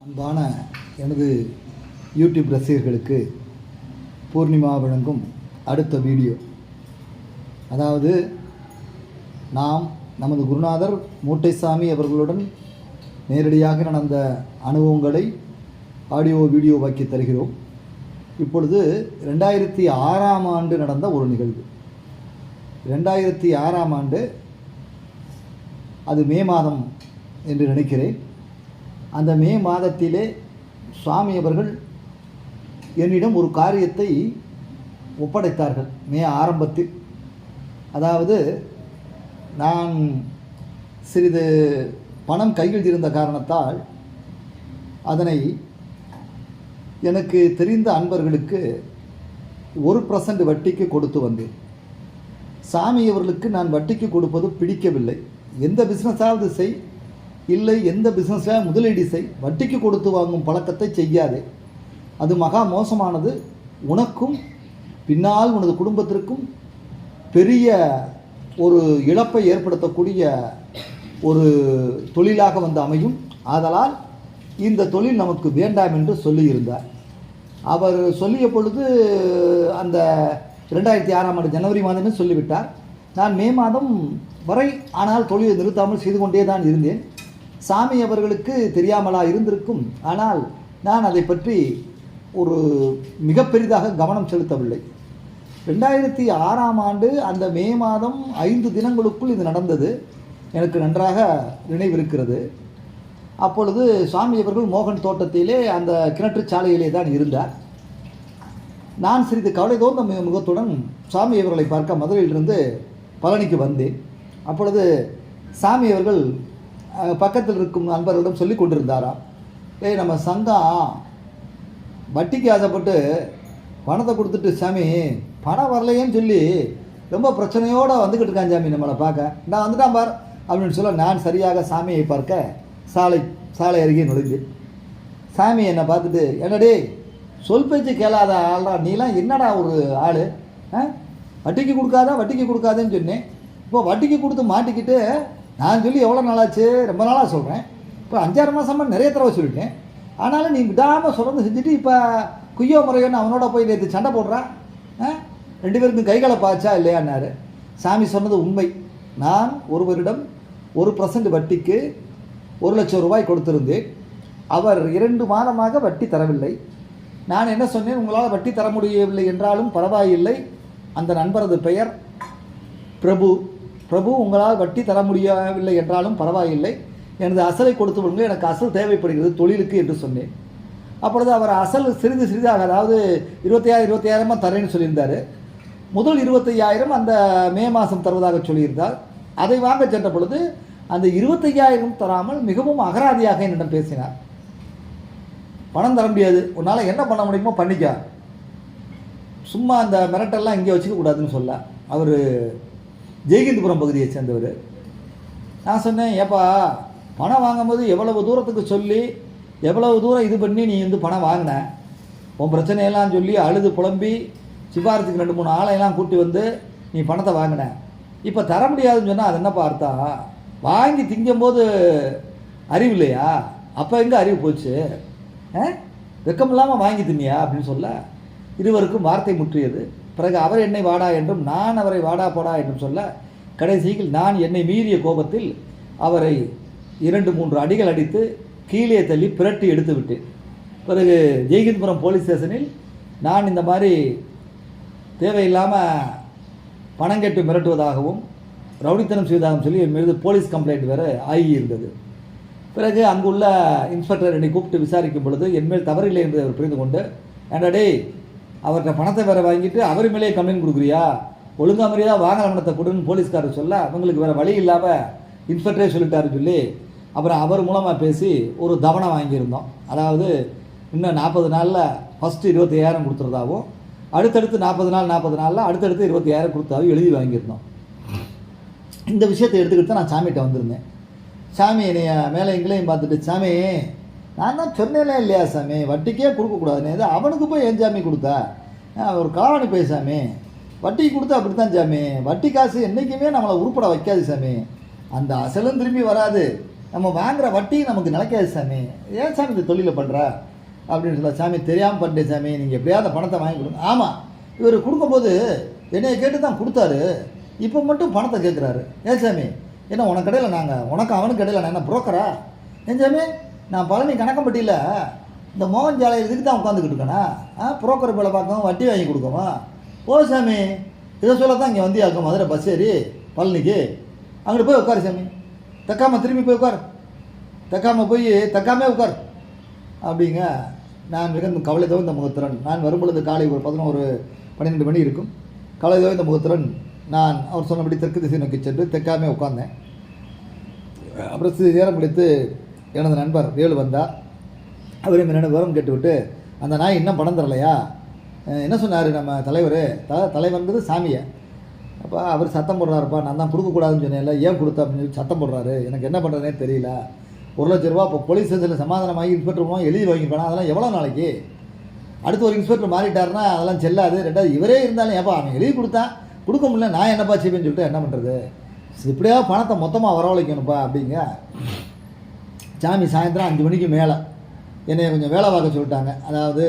அன்பான எனது யூடியூப் ரசிகர்களுக்கு பூர்ணிமா வழங்கும் அடுத்த வீடியோ. அதாவது நாம் நமது குருநாதர் மூட்டைசாமி அவர்களுடன் நேரடியாக நடந்த அனுபவங்களை ஆடியோ வீடியோவாக்கி தருகிறோம். இப்பொழுது 2006ஆம் ஆண்டு நடந்த ஒரு நிகழ்வு. 2006ஆம் ஆண்டு, அது மே மாதம் என்று நினைக்கிறேன். அந்த மே மாதத்திலே சுவாமி அவர்கள் என்னிடம் ஒரு காரியத்தை ஒப்படைத்தார்கள். மே ஆரம்பத்தில், அதாவது நான் சிறிது பணம் கையில் இருந்த காரணத்தால் அதனை எனக்கு தெரிந்த அன்பர்களுக்கு 1% வட்டிக்கு கொடுத்து வந்தேன். சாமி அவர்களுக்கு நான் வட்டிக்கு கொடுப்பது பிடிக்கவில்லை. எந்த பிஸ்னஸாவது செய், இல்லை எந்த பிஸ்னஸாக முதலீடு செய், வட்டிக்கு கொடுத்து வாங்கும் பழக்கத்தை செய்யாதே. அது மகா மோசமானது. உனக்கும் பின்னால் உனது குடும்பத்திற்கும் பெரிய ஒரு இழப்பை ஏற்படுத்தக்கூடிய ஒரு தொழிலாக வந்து அமையும். ஆதலால் இந்த தொழில் நமக்கு வேண்டாம் என்று சொல்லியிருந்தார். அவர் சொல்லிய பொழுது அந்த 2006ஆம் ஆண்டு ஜனவரி மாதமே சொல்லிவிட்டார். நான் மே மாதம் வரை ஆனால் தொழிலை நிறுத்தாமல் செய்து கொண்டே தான் இருந்தேன். சாமி அவர்களுக்கு தெரியாமலா இருந்திருக்கும். ஆனால் நான் அதை பற்றி ஒரு மிக பெரிதாக கவனம் செலுத்தவில்லை. 2006ஆம் ஆண்டு அந்த மே மாதம் 5 தினங்களுக்குள் இது நடந்தது. எனக்கு நன்றாக நினைவிருக்கிறது. அப்பொழுது சுவாமி அவர்கள் மோகன் தோட்டத்திலே அந்த கிணற்று சாலையிலே தான் இருந்தார். நான் சிறிது கவலை தோர்ந்த முகத்துடன் சாமி அவர்களை பார்க்க மதுரையிலிருந்து பழனிக்கு வந்தேன். அப்பொழுது சாமி அவர்கள் பக்கத்தில் இருக்கும் நண்பர்களிடம் சொல்லி கொண்டிருந்தாராம், நம்ம சங்கம் வட்டிக்கு ஆசைப்பட்டு பணத்தை கொடுத்துட்டு சாமி பணம் வரலையேன்னு சொல்லி ரொம்ப பிரச்சனையோடு வந்துக்கிட்டு இருக்கான் சாமி, நம்மளை பார்க்க நான் வந்துட்டான் பார் அப்படின்னு சொல்ல, நான் சரியாக சாமியை பார்க்க சாலை அருகே நுழைந்தேன். சாமி என்னை பார்த்துட்டு, என்னடே சொல் பேச்சு கேளாத ஆள்டா நீலாம், என்னடா ஒரு ஆள், வட்டிக்கு கொடுக்காதேன்னு சொன்னேன். இப்போ வட்டிக்கு கொடுத்து மாட்டிக்கிட்டு நான் சொல்லி எவ்வளோ நாளாச்சு, ரொம்ப நாளாக சொல்கிறேன். இப்போ 5-6 மாதமாக நிறைய தடவை சொல்லிட்டேன். ஆனாலும் நீ விடாமல் சொல்கிறது செஞ்சுட்டு இப்போ குய்யோ முறையோன்னு அவனோட போய் நேற்று சண்டை போடுறான். 2 பேருக்கும் கைகளை பாய்ச்சா இல்லையான்னாரு. சாமி சொன்னது உண்மை. நான் ஒருவரிடம் 1% வட்டிக்கு 1 லட்சம் ரூபாய் கொடுத்திருந்தேன். அவர் 2 மாதமாக வட்டி தரவில்லை. நான் என்ன சொன்னேன், உங்களால் வட்டி தர முடியவில்லை என்றாலும் பரவாயில்லை, அந்த நண்பரது பெயர் பிரபு, உங்களால் வட்டி தர முடியவில்லை என்றாலும் பரவாயில்லை, எனது அசலை கொடுத்து விடுங்க, எனக்கு அசல் தேவைப்படுகிறது தொழிலுக்கு என்று சொன்னேன். அப்பொழுது அவர் அசல் சிறிதாக, அதாவது 25,000 தரேன்னு சொல்லியிருந்தார். முதல் 25,000 அந்த மே மாதம் தருவதாக சொல்லியிருந்தார். அதை வாங்க சென்ற பொழுது அந்த 25,000 தராமல் மிகவும் அகராதியாக என்னிடம் பேசினார். பணம் தர முடியாது, உன்னால் என்ன பண்ண முடியுமோ பண்ணிக்க, சும்மா அந்த மிரட்டெல்லாம் இங்கே வச்சுக்க கூடாதுன்னு சொல்ல. அவர் ஜெய்கிந்தபுரம் பகுதியை சேர்ந்தவர். நான் சொன்னேன், ஏப்பா பணம் வாங்கும்போது எவ்வளவு தூரத்துக்கு சொல்லி எவ்வளவு தூரம் இது பண்ணி நீ வந்து பணம் வாங்கின, உன் பிரச்சனையெல்லாம் சொல்லி அழுது புலம்பி சிபாரத்துக்கு 2-3 ஆளையெல்லாம் கூட்டி வந்து நீ பணத்தை வாங்கின. இப்போ தர முடியாதுன்னு சொன்னால் அது என்னப்பா அர்த்தம்? வாங்கி திங்கும்போது அறிவு இல்லையா? அப்போ எங்கே அறிவு போச்சு? வெக்கம் இல்லாமல் வாங்கி தின்னியா அப்படின்னு சொல்ல இருவருக்கும் வார்த்தை முற்றியது. பிறகு அவர் என்னை வாடா என்றும் நான் அவரை வாடா போடா என்றும் சொல்ல, கடைசியில் நான் என்னை மீறிய கோபத்தில் அவரை 2-3 அடிகள் அடித்து கீழே தள்ளி பிரட்டி எடுத்து விட்டேன். பிறகு ஜெய்கிந்தபுரம் போலீஸ் ஸ்டேஷனில் நான் இந்த மாதிரி தேவையில்லாமல் பணம் கேட்டு மிரட்டுவதாகவும் ரவுடித்தனம் செய்வதாகவும் சொல்லி என் மீது போலீஸ் கம்ப்ளைண்ட் வேறு ஆகி இருந்தது. பிறகு அங்குள்ள இன்ஸ்பெக்டர் என்னை கூப்பிட்டு விசாரிக்கும் பொழுது என் மேல் தவறில்லை என்று அவர் புரிந்து கொண்டு, ஏண்டாடே அவர்கிட்ட பணத்தை வேறு வாங்கிட்டு அவர் மேலே கம்ப்ளைண்ட் கொடுக்குறியா, ஒழுங்காக மரியாதை வாங்கல பணத்தை கொடுன்னு போலீஸ்காரர் சொல்ல, அவங்களுக்கு வேறு வழி இல்லாமல் இன்ஸ்பெக்டரே சொல்லிட்டாரு சொல்லி அப்புறம் அவர் மூலமாக பேசி ஒரு தவணை வாங்கியிருந்தோம். அதாவது இன்னும் 40 நாளில் ஃபஸ்ட்டு 25,000 கொடுத்துறதாகவும், அடுத்தடுத்து 40 நாளில் அடுத்தடுத்து 25,000 கொடுத்தாவும் எழுதி வாங்கியிருந்தோம். இந்த விஷயத்தை எடுத்துக்கிட்டு தான் நான் சாமிகிட்ட வந்திருந்தேன். சாமி என்னைய மேலே எங்களையும் பார்த்துட்டு, சாமி நான் தான் சொன்னேனே இல்லையா சாமி, வட்டிக்கே கொடுக்கக்கூடாதுன்னு, இது அவனுக்கு போய் ஏன் சாமி கொடுத்தா, ஒரு காவணி போய் சாமி, வட்டிக்கு கொடுத்தா அப்படி தான் சாமி, வட்டி காசு என்றைக்குமே நம்மளை உருப்பட வைக்காது சாமி, அந்த அசலும் திரும்பி வராது, நம்ம வாங்குகிற வட்டி நமக்கு நிலைக்காது சாமி, ஏன் சாமி இந்த தொழிலை பண்ணுற அப்படின்னு சொல்ல. சாமி தெரியாமல் பண்ணிட்டேன் சாமி, நீங்கள் எப்படியாவது பணத்தை வாங்கி கொடுங்க. ஆமாம், இவர் கொடுக்கும்போது என்னைய கேட்டு தான் கொடுத்தாரு, இப்போ மட்டும் பணத்தை கேட்குறாரு. ஏன் சாமி, என்ன உனக்கு கடையில் உனக்கு அவனுக்கு கடையில் நான் என்ன புரோக்கரா? ஏன் சாமி, நான் பழனி கணக்கம்பட்டியில் இந்த மோகன் ஜாலை இதுக்கு தான் உட்காந்துக்கிட்டு இருக்கேனா? புரோக்கர் வேலை பார்க்கவும் வட்டி வாங்கி கொடுக்கவும். ஓ சாமி, இதை சொல்ல தான் இங்கே வந்தியாக்கும் மதுரை பஸ் ஏறி பழனிக்கு. அங்கிட்டு போய் உட்காரு சாமி, தக்காமல் திரும்பி போய் உட்கார், தக்காமே உட்கார் அப்படிங்க. நான் மிகுந்த கவலை தவிர்த்த முகத்திறன். நான் வரும்பொழுது காலை ஒரு 11-12 மணி இருக்கும். கவலை தவிர்த்த முகத்திறன் நான் அவர் சொன்னபடி தெற்கு திசை நோக்கி சென்று தெற்காமே உட்கார்ந்தேன். அப்புறம் சிறிது நேரம் கழித்து எனது நண்பர் வேலு வந்தார். அவரையும் என்னென்ன விவரம் கேட்டுவிட்டு, அந்த நாய் இன்னும் பணம் தரலையா, என்ன சொன்னார் நம்ம தலைவர், தலைவர்ன்றது சாமியை. அப்போ அவர் சத்தம் போடுறாருப்பா, நான் தான் கொடுக்கக்கூடாதுன்னு சொன்னேன்ல, ஏன் கொடுத்தா அப்படின்னு சொல்லி சத்தம் போடுறாரு. எனக்கு என்ன பண்ணுறதுனே தெரியல. 1 லட்ச ரூபா இப்போ போலீஸ் ஸ்டேஷனில் சமாதானமாகி இன்ஸ்பெக்டர் எழுதி வாங்கியிருப்பானா, அதெல்லாம் எவ்வளோ நாளைக்கு? அடுத்து ஒரு இன்ஸ்பெக்டர் மாறிட்டாருன்னா அதெல்லாம் செல்லாது. ரெண்டாவது இவரே இருந்தாலும் ஏப்பா அவன் எழுதி கொடுக்க முடியல, நான் என்னப்பா செய்வேன்னு சொல்லிட்டு என்ன பண்ணுறது, இப்படியா பணத்தை மொத்தமாக வரவழைக்கணும்ப்பா அப்படிங்க. சாமி சாயந்தரம் 5 மணிக்கு மேலே என்னை கொஞ்சம் வேலை பார்க்க சொல்லிட்டாங்க. அதாவது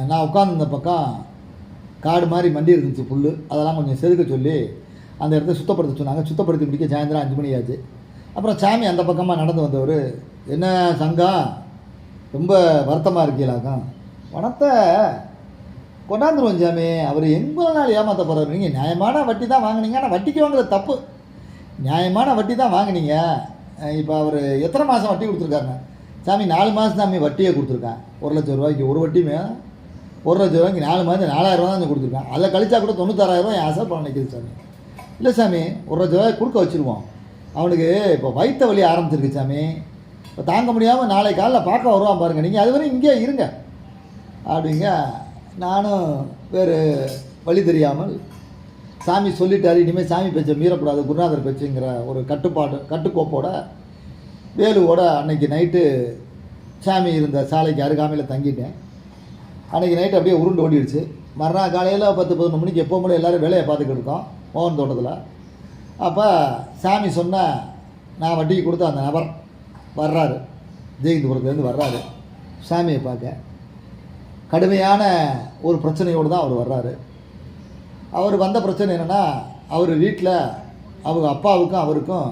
நான் உட்காந்துருந்த பக்கம் காடு மாதிரி மண்டி இருந்துச்சு புல், அதெல்லாம் கொஞ்சம் செதுக்க சொல்லி அந்த இடத்த சுத்தப்படுத்த சொன்னாங்க. சுத்தப்படுத்தி முடிக்க சாயந்தரம் 5 மணி ஆச்சு. அப்புறம் சாமி அந்த பக்கமாக நடந்து வந்தவர், என்ன சங்கம் ரொம்ப வருத்தமாக இருக்கீங்களாக்கம், பணத்தை கொண்டாந்துருவோம் சாமி, அவர் எவ்வளோ நாள் ஏமாற்ற போகிறார். நீங்கள் நியாயமான வட்டி தான் வாங்கினீங்க, ஆனால் வட்டிக்கு வாங்குறது தப்பு. நியாயமான வட்டி தான் வாங்கினீங்க. இப்போ அவர் எத்தனை மாதம் வட்டி கொடுத்துருக்காருங்க? சாமி 4 மாதம் சாமி வட்டியை கொடுத்துருக்கேன். 1 லட்ச ரூபாய்க்கு ஒரு வட்டியுமே 1 லட்ச ரூபாய்க்கு 4 மாதம் 4000 ரூபா தான் கொடுத்துருக்கேன். அதை கழிச்சா கூட 96,000 ரூபா என் ஆசை பண்ண நிற்கிது சாமி. இல்லை சாமி, 1 லட்ச ரூபாய் கொடுக்க வச்சுருவோம். அவனுக்கு இப்போ வயிற்ற வலி ஆரம்பிச்சிருக்கு சாமி, இப்போ தாங்க முடியாமல் நாளை காலைல பார்க்க வருவான் பாருங்கள், நீங்கள் அது வரை இங்கே இருங்க அப்படிங்க. நானும் வேறு வழி தெரியாமல், சாமி சொல்லிட்டாரு இனிமேல் சாமி பேச்சை மீறக்கூடாது, குருநாதர் பேச்சுங்கிற ஒரு கட்டுக்கோப்போட வேலுவோட அன்னைக்கு நைட்டு சாமி இருந்த சாலைக்கு அருகாமையில் தங்கிட்டேன். அன்றைக்கி நைட்டு அப்படியே உருண்டு ஓடிடுச்சு. மறுநாள் காலையில் 10-11 மணிக்கு எப்போ கூட எல்லோரும் வேலையை பார்த்துக்கிட்டு இருக்கோம் மோகன் தோட்டத்தில். அப்போ சாமி சொன்ன நான் வட்டிக்கு கொடுத்த அந்த நபர் வர்றாரு, ஜெயந்திபுரத்துலேருந்து வர்றாரு சாமியை பார்க்க. கடுமையான ஒரு பிரச்சனையோடு தான் அவர் வர்றாரு. அவர் வந்த பிரச்சனை என்னென்னா, அவர் வீட்டில் அவங்க அப்பாவுக்கும் அவருக்கும்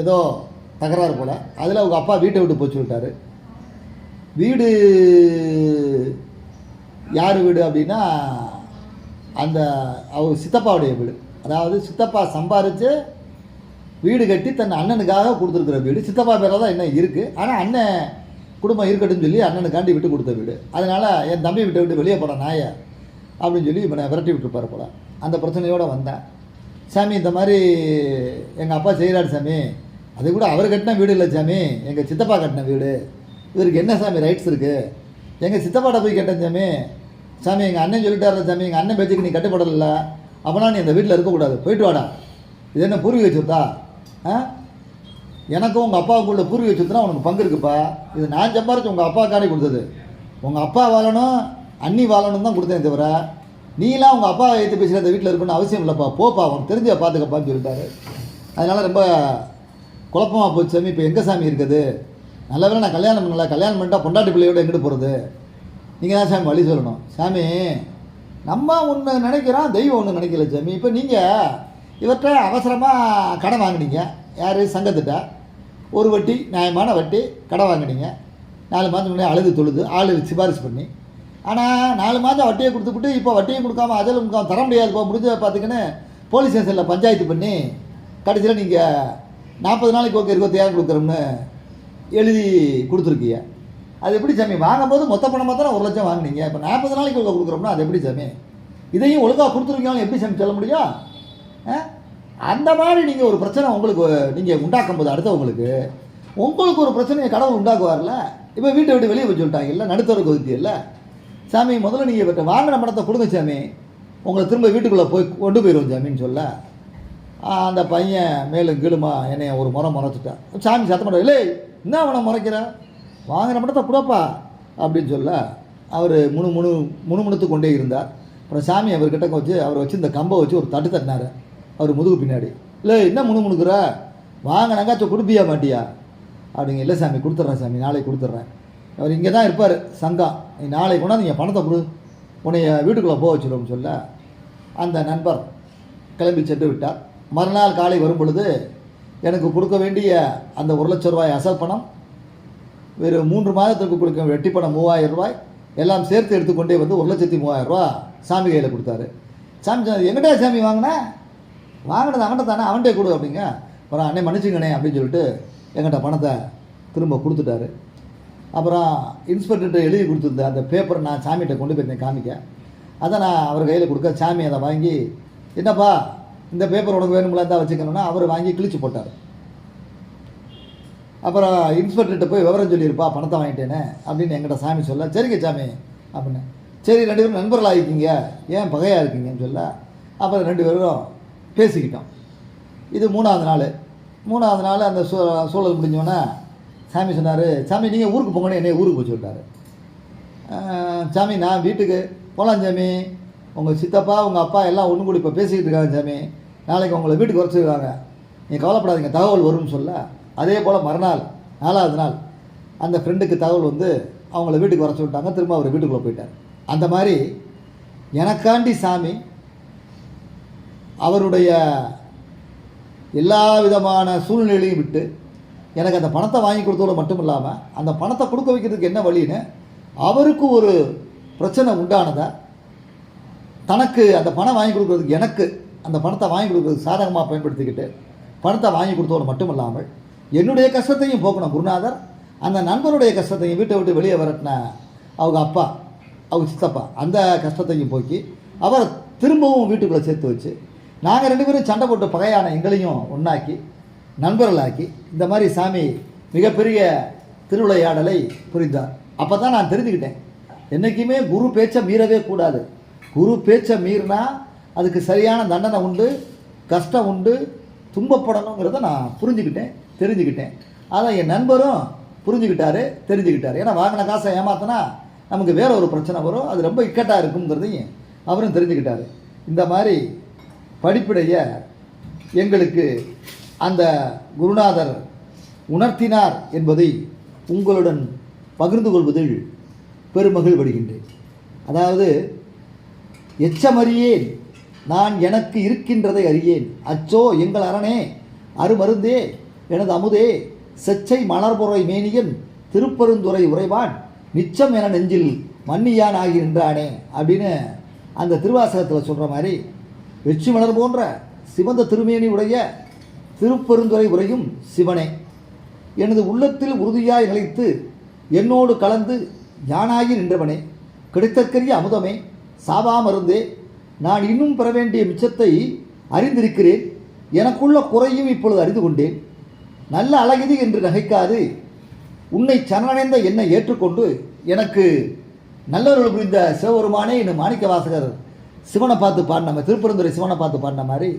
ஏதோ தகராறு போல். அதில் அவங்க அப்பா வீட்டை விட்டு போச்சு விட்டார். வீடு யார் வீடு அப்படின்னா, அந்த அவர் சித்தப்பாவுடைய வீடு. அதாவது சித்தப்பா சம்பாரித்து வீடு கட்டி தன் அண்ணனுக்காக கொடுத்துருக்குற வீடு. சித்தப்பா பேரில் தான் என்ன இருக்குது, ஆனால் அண்ணன் குடும்பம் இருக்கட்டும்னு சொல்லி அண்ணனுக்காண்டி விட்டு கொடுத்த வீடு. அதனால் என் தம்பி விட்டு வெளியே போட நாயை அப்படின்னு சொல்லி இப்போ நான் விரட்டி விட்டுருப்பார் போல். அந்த பிரச்சனையோடு வந்தேன். சாமி இந்த மாதிரி எங்கள் அப்பா செய்கிறாரு சாமி, அது கூட அவர் கட்டின வீடு இல்லை சாமி, எங்கள் சித்தப்பா கட்டின வீடு. இவருக்கு என்ன சாமி ரைட்ஸ் இருக்குது? எங்கள் சித்தப்பாட்ட போய் கேட்டேன் சாமி. சாமி எங்கள் அண்ணன் சொல்லிட்டாரு சாமி, எங்கள் அண்ணன் பேச்சுக்கு நீ கட்டுப்படலை, அப்போனா நீ இந்த வீட்டில் இருக்கக்கூடாது, போயிட்டு வாடா. இது என்ன பூர்வீக சொத்தா? எனக்கும் உங்கள் அப்பாவுக்குள்ள பூர்வீக சொத்துனா உனக்கு பங்கு இருக்குப்பா. இது நான் சம்பாரிச்சு உங்கள் அப்பா காணி கொடுத்தது. உங்கள் அப்பா வாழணும், அண்ணி வாழணும் தான் கொடுத்தேன் தவிர நீலாம் உங்கள் அப்பா எடுத்து பேசுகிற அந்த வீட்டில் இருக்கணும்னு அவசியம் இல்லைப்பா, போப்பா, உனக்கு தெரிஞ்ச பார்த்துக்கப்பான்னு சொல்லிட்டாரு. அதனால் ரொம்ப குழப்பமாக போச்சு சாமி. இப்போ எங்கே சாமி இருக்குது? நல்ல வேலை நான் கல்யாணம் பண்ணல, கல்யாணம் பண்ணிட்டா பொண்டாட்டி பிள்ளையோடு எங்கிட்டு போகிறது? நீங்கள் தான் சாமி வழி சொல்லணும். சாமி நம்ம ஒன்று நினைக்கிறோம், தெய்வம் ஒன்று நினைக்கல சாமி. இப்போ நீங்கள் இவர்கிட்ட அவசரமாக கடன் வாங்கினீங்க, யார் சங்கத்திட்ட ஒரு வட்டி, நியாயமான வட்டி கடன் வாங்கினீங்க. 4 மாதம் முன்னாடி அழுது தொழுது ஆள் சிபாரிசு பண்ணி, ஆனால் 4 மாதம் வட்டியை கொடுத்துக்கிட்டு இப்போ வட்டியும் கொடுக்காம அதில் கொடுக்காம தர முடியாதுப்பா, முடிஞ்ச பார்த்துக்கின்னு போலீஸ் ஸ்டேஷனில் பஞ்சாயத்து பண்ணி கடைசியில் நீங்கள் 40 நாளைக்கு ஓகே 25,000 கொடுக்குறோம்னு எழுதி கொடுத்துருக்கீங்க. அது எப்படி சாமி? வாங்கும்போது மொத்த பணமாக தான் 1 லட்சம் வாங்கினீங்க, இப்போ 40 நாளைக்கு ஒழுங்காக கொடுக்குறோம்னா அது எப்படி சாமி? இதையும் ஒழுங்காக கொடுத்துருக்கீங்க எப்படி சாமி சொல்ல முடியும்? அந்த மாதிரி நீங்கள் ஒரு பிரச்சனை உங்களுக்கு நீங்கள் உண்டாக்கும் போது அடுத்தவங்களுக்கு உங்களுக்கு ஒரு பிரச்சனையை கடவுள் உண்டாக்குவார்ல. இப்போ வீட்டை விட்டு வெளியே போய் சொல்லிட்டாங்க இல்லை, நடுத்தருக்கு ஒதுக்கி இல்லை சாமி, முதல்ல நீங்கள் இவர்கிட்ட வாங்கின பணத்தை கொடுங்க சாமி, உங்களை திரும்ப வீட்டுக்குள்ளே போய் கொண்டு போயிடுவோம் சாமின்னு சொல்ல, அந்த பையன் மேலும் கீழுமா என்னை ஒரு முறைச்சிட்டான். சாமி சத்தம் பண்ண, இல்லை என்ன அவனை முறைக்கிற, வாங்கின பணத்தை கொடுப்பா அப்படின்னு சொல்ல அவர் முணுமுணுத்து கொண்டே இருந்தார். அப்புறம் சாமி அவர்கிட்ட வச்சு அவர் வச்சு இந்த கம்பை வச்சு ஒரு தட்டு தட்டினார் அவர் முதுகு பின்னாடி. இல்லை என்ன முணுமுணுக்கிற, வாங்கினாங்காச்சும் கொடுப்பியா மாட்டியா அப்படிங்க. இல்லை சாமி கொடுத்துட்றேன் சாமி, நாளைக்கு கொடுத்துட்றேன். அவர் இங்கே தான் இருப்பார் சங்கம், நீ நாளைக்கு கொண்டா நீங்கள் பணத்தை கொடு, உன்னைய வீட்டுக்குள்ளே போக வச்சிடும்னு சொல்ல அந்த நண்பர் கிளம்பி சென்று விட்டார். மறுநாள் காலை வரும் பொழுது எனக்கு கொடுக்க வேண்டிய அந்த 1 லட்சம் ரூபாய் அசல் பணம், வேறு 3 மாதத்திற்கு கொடுக்க வெட்டி பணம் 3000 ரூபாய் எல்லாம் சேர்த்து எடுத்துக்கொண்டே வந்து 1,30,000 ரூபா சாமி கையில் கொடுத்தாரு. சாமி எங்கிட்டா சாமி வாங்கினது அவன்கிட்ட தானே, அவன்கிட்டே கொடு அப்படிங்க. அப்புறம் அண்ணே மன்னிச்சுங்கண்ணே அப்படின்னு சொல்லிட்டு எங்கிட்ட பணத்தை திரும்ப கொடுத்துட்டாரு. அப்புறம் இன்ஸ்பெக்டர்கிட்ட எழுதி கொடுத்துருந்த அந்த பேப்பரை நான் சாமிகிட்ட கொண்டு போயிருந்தேன் காமிக்க. அதை நான் அவர் கையில் கொடுக்க சாமி அதை வாங்கி, என்னப்பா இந்த பேப்பர் உனக்கு வேணும்ல தான் வச்சுக்கணும்னா அவர் வாங்கி கிழிச்சு போட்டார். அப்புறம் இன்ஸ்பெக்டர்கிட்ட போய் விவரம் சொல்லியிருப்பா பணத்தை வாங்கிட்டேனே அப்படின்னு எங்கிட்ட சாமி சொல்ல, சரிங்க சாமி அப்படின்னு. சரி 2 பேரும் நண்பர்களாக இருக்கீங்க, ஏன் பகையாக இருக்கீங்கன்னு சொல்ல அப்புறம் 2 பேரும் பேசிக்கிட்டோம். இது 3ஆவது நாள் அந்த சூழல் முடிஞ்சோன்னே சாமி சொன்னார், சாமி நீங்கள் ஊருக்கு போங்கன்னு என்னை ஊருக்கு போச்சு விட்டார். சாமி நான் வீட்டுக்கு போகலாம் சாமி, உங்கள் சித்தப்பா உங்கள் அப்பா எல்லாம் ஒன்று கூடி இப்போ பேசிக்கிட்டு இருக்காங்க சாமி, நாளைக்கு உங்களை வீட்டுக்கு வர சொல்லுவாங்க, நீங்கள் கவலைப்படாதீங்க தகவல் வரும்னு சொல்ல, அதே போல் மறுநாள் 4ஆவது நாள் அந்த ஃப்ரெண்டுக்கு தகவல் வந்து அவங்கள வீட்டுக்கு வர சொல்லிட்டாங்க. திரும்ப அவர் வீட்டுக்குள்ளே போயிட்டார். அந்த மாதிரி எனக்காண்டி சாமி அவருடைய எல்லா விதமான சூழ்நிலையும் விட்டு எனக்கு அந்த பணத்தை வாங்கி கொடுத்தோடு மட்டும் இல்லாமல் அந்த பணத்தை கொடுக்க வைக்கிறதுக்கு என்ன வழின்னு அவருக்கு ஒரு பிரச்சனை உண்டானதை தனக்கு அந்த பணம் வாங்கி கொடுக்குறதுக்கு எனக்கு அந்த பணத்தை வாங்கி கொடுக்குறதுக்கு சாதகமாக பயன்படுத்திக்கிட்டு பணத்தை வாங்கி கொடுத்தோடு மட்டும் இல்லாமல் என்னுடைய கஷ்டத்தையும் போக்கணும் குருநாதர், அந்த நண்பருடைய கஷ்டத்தையும் வீட்டை விட்டு வெளியே வரட்டின அவங்க அப்பா அவங்க சித்தப்பா அந்த கஷ்டத்தையும் போக்கி அவரை திரும்பவும் வீட்டுக்குள்ளே சேர்த்து வச்சு நாங்கள் 2 பேரும் சண்டை போட்டு பகையான எங்களையும் ஒன்றாக்கி நண்பர்களாக்கி இந்த மாதிரி சாமி மிகப்பெரிய திருவிளையாடலை புரிந்தார். அப்போ தான் நான் தெரிஞ்சுக்கிட்டேன், என்றைக்குமே குரு பேச்சை மீறவே கூடாது. குரு பேச்சை மீறினா அதுக்கு சரியான தண்டனை உண்டு, கஷ்டம் உண்டு, துன்பப்படணுங்கிறத நான் தெரிஞ்சுக்கிட்டேன். அதை என் நண்பரும் புரிஞ்சுக்கிட்டாரு, தெரிஞ்சுக்கிட்டார். ஏன்னா வாங்கின காசை ஏமாத்தினா நமக்கு வேற ஒரு பிரச்சனை வரும், அது ரொம்ப இக்கட்டாக இருக்குங்கிறதையும் அவரும் தெரிஞ்சுக்கிட்டார். இந்த மாதிரி படிப்படைய எங்களுக்கு அந்த குருநாதர் உணர்த்தினார் என்பதை உங்களுடன் பகிர்ந்து கொள்வதில் பெருமகிழ்வடைகின்றேன். அதாவது எச்சமறியேன் நான் எனக்கு இருக்கின்றதை அறியேன், அச்சோ எங்கள் அரணே அருமருந்தே எனது அமுதே செச்சை மலர்புரை மேனியன் திருப்பெருந்துறை உறைவான் நிச்சம் என நெஞ்சில் மன்னியான் ஆகி நின்றானே அப்படின்னு அந்த திருவாசகத்தில் சொல்கிற மாதிரி வெற்றி மலர் போன்ற சிவந்த திருமேனி உடைய திருப்பெருந்துறை உரையும் சிவனே, எனது உள்ளத்தில் உறுதியாய் நிலைத்து என்னோடு கலந்து யானாகி நின்றவனே, கிடைத்தற்கரிய அமுதமே சாவா மருந்தே, நான் இன்னும் பெற வேண்டிய மிச்சத்தை அறிந்திருக்கிறேன், எனக்குள்ள குறையும் இப்பொழுது அறிந்து கொண்டேன், நல்ல அழகிது என்று நகைக்காது உன்னை சரணடைந்த என்னை ஏற்றுக்கொண்டு எனக்கு நல்லவர்கள் புரிந்த சிவபெருமானே என்னும் மாணிக்க வாசகர் சிவனை பார்த்து பாடின மாதிரி திருப்பெருந்துறை சிவனை பார்த்து பாடின மாதிரி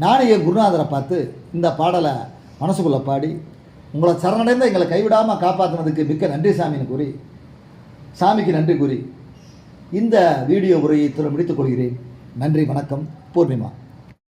நானே என் குருநாதரை பார்த்து இந்த பாடலை மனசுக்குள்ளே பாடி உங்களை சரணடைந்த எங்களை கைவிடாமல் காப்பாற்றினதுக்கு மிக்க நன்றி சாமின்னு கூறி சாமிக்கு நன்றி கூறி இந்த வீடியோ உரையை முடித்துக் கொள்கிறேன். நன்றி, வணக்கம். பூர்ணிமா.